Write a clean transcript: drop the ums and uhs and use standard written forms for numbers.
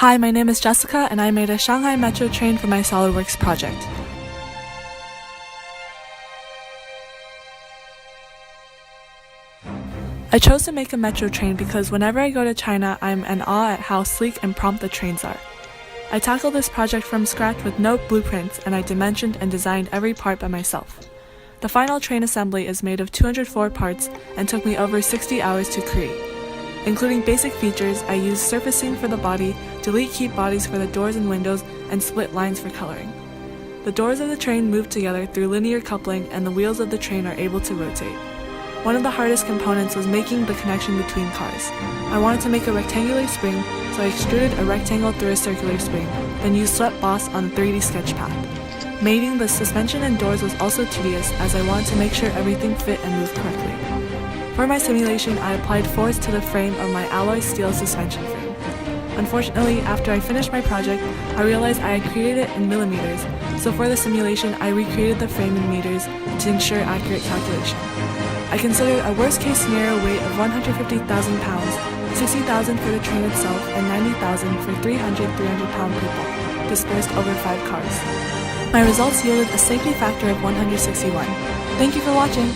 Hi, my name is Jessica and I made a Shanghai Metro train for my Solidworks project. I chose to make a metro train because whenever I go to China, I'm in awe at how sleek and prompt the trains are. I tackled this project from scratch with no blueprints and I dimensioned and designed every part by myself. The final train assembly is made of 204 parts and took me over 60 hours to create. Including basic features, I used surfacing for the body, delete keep bodies for the doors and windows, and split lines for coloring. The doors of the train move together through linear coupling and the wheels of the train are able to rotate. One of the hardest components was making the connection between cars. I wanted to make a rectangular spring, so I extruded a rectangle through a circular spring, then used swept boss on a 3D sketch pad. Mating the suspension and doors was also tedious as I wanted to make sure everything fit and moved correctly. For my simulation, I applied force to the frame of my alloy steel suspension frame. Unfortunately, after I finished my project, I realized I had created it in millimeters, so for the simulation, I recreated the frame in meters to ensure accurate calculation. I considered a worst-case scenario weight of 150,000 pounds, 60,000 for the train itself, and 90,000 for 300-pound people, dispersed over 5 cars. My results yielded a safety factor of 161. Thank you for watching!